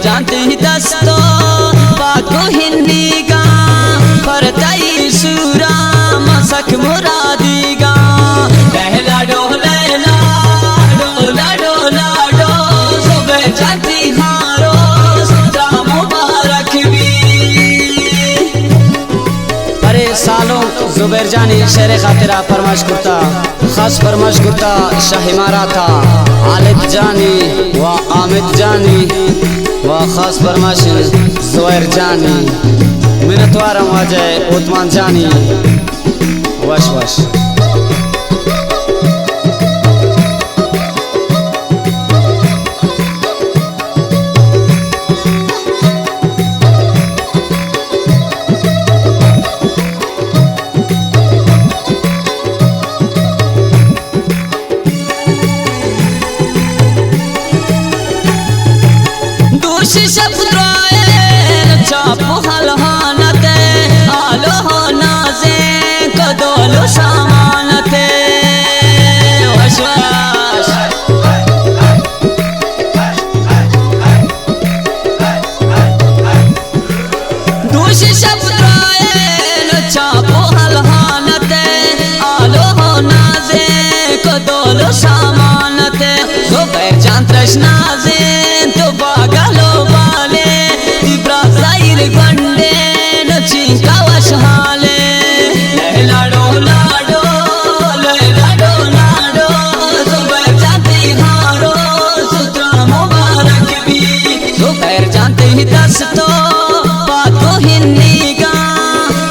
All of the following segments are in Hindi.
जानते ही दस्तो बाको हिंदी गा परताई सूरा मसक मुरादी गा लहला डोला डोला डोला डो सुबह जानती हारो सुतरा मुबारक भी। अरे सालों जुबैर जानी शेर खातिरा फरमाश करता खास फरमाश करता शाहिमारा था आलिद जानी व आमिद जानी व खास फरमाश जुबैर जानी मिनतवारम वाजह उस्मान जानी वश वश। चापो हलहानते आलो हो नाजे कदोलो सामानते वशवाश। दूषि शब्दायन चापो हलहानते आलो हो नाजे कदोलो सामानते जुबैर जान तृष्णाजे तो बागलो बाले गंडे नचिंका वशहाले लहला डोला डो लहला डोला डो जुबैर जानते हारो सुतरा मुबारक भी। जुबैर जानते ही दस्तो बाको हिंदी गा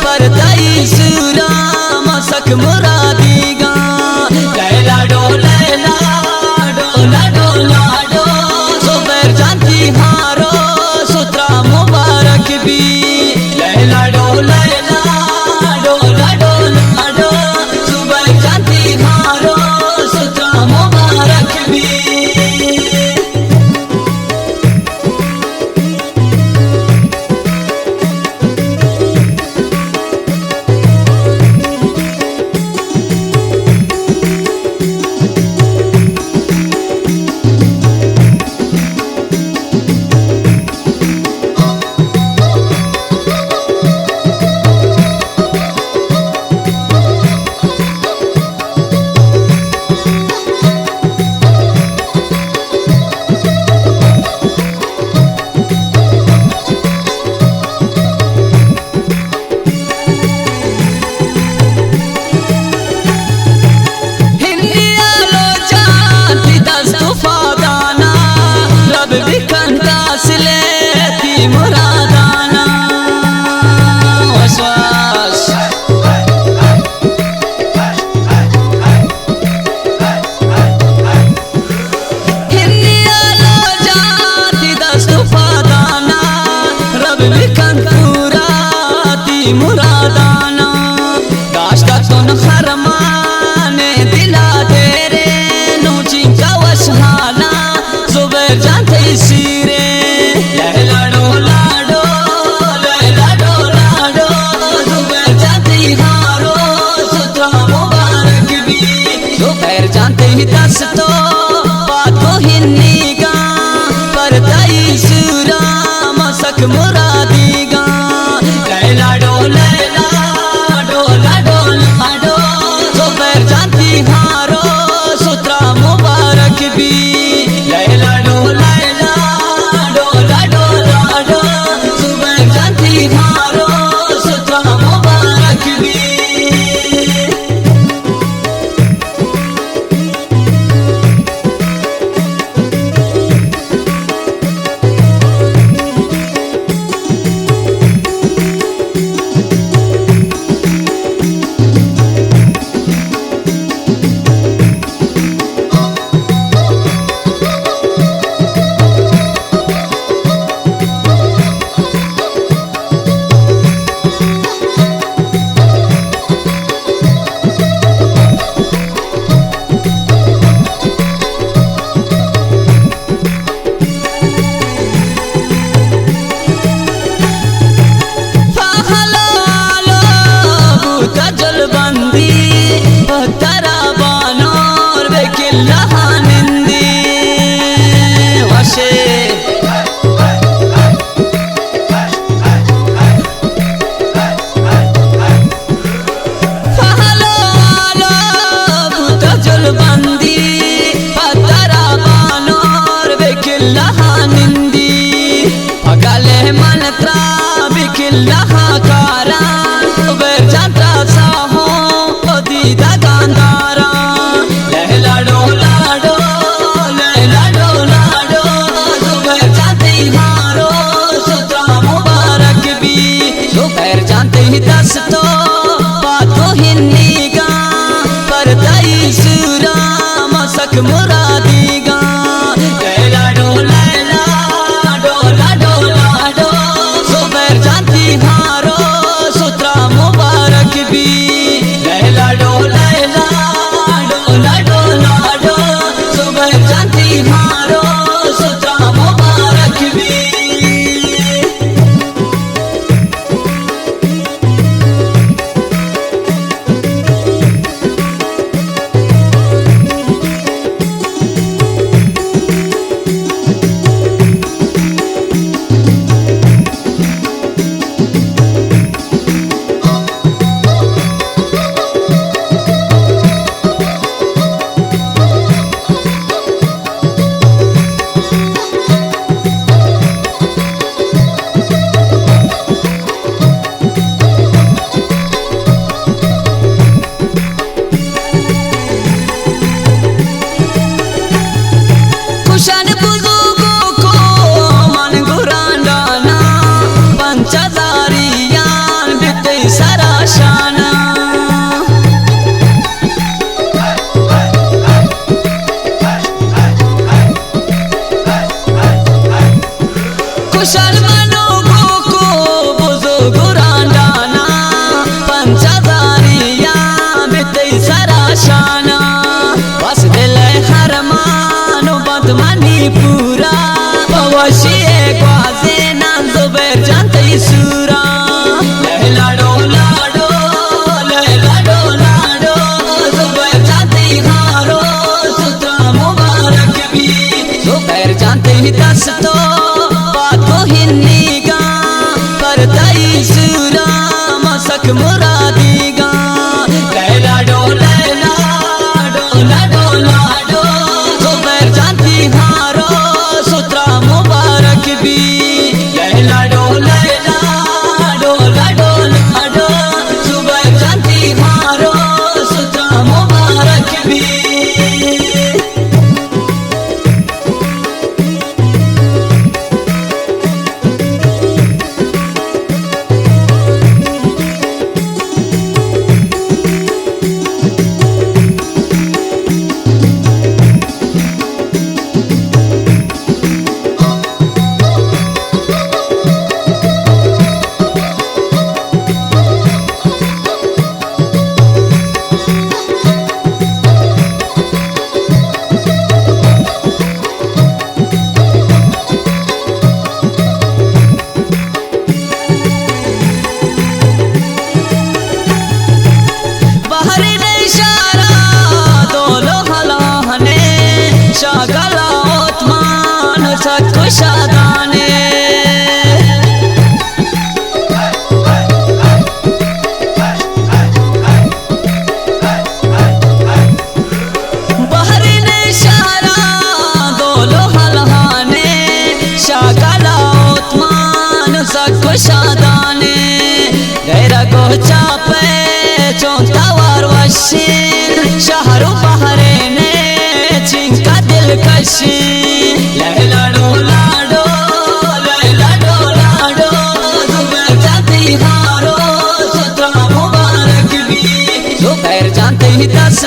परताई सूरा मसक मुरादी गा लहला डोला डोला डोला डो जुबैर जानती हारो सुतरा मुबारक भी। लहला डोला डोला डोला डो जुबैर जानती हारो सुतरा मुबारक भी। मुरादाना दाश्ता तुन खरमाने दिला तेरे नूची का वशहाना जुबैर जानते सीरे लहला डोला डो लहला डोला डो जुबैर जानते हारो सुतरा मुबारक भी। जुबैर जानते ही दस्तो बाको हिंदी गा परताई सूरा मसक मुरादी गा लहला डोला कुशल मनो को बुजुर्ग रांडाना पंचदारिया बिते सराशाना बस दिल हरमानो बदमनी पूरा पवशी ग्वाजे ना जुबैर जानते सूरा लाडो लाडो लाडो लाडो जुबैर जानते हारो सुतरा मुबारक भी जुबैर जानते ही दस्तो बातों हिन्नीगा परताई सूरा मसक मुरादीगा लाडो लाडो लाडो लाडो जुबैर जानती हारो सुतरा मुबारक भी लाडो लाडो लाडो लाडो जुबैर जानती हारो सुतरा मुबारक भी। शादाने बहरी ने शारा दोलो हलहाने शागला उतमान सको शादाने गैरा को चापे चौंता वार वशीन शहरों बहरे ने चिंका दिल कशी लाडो लाडो लाडो लाडो जुबैर जानती हारो सुतरा मुबारक भी जुबैर जानते ही दस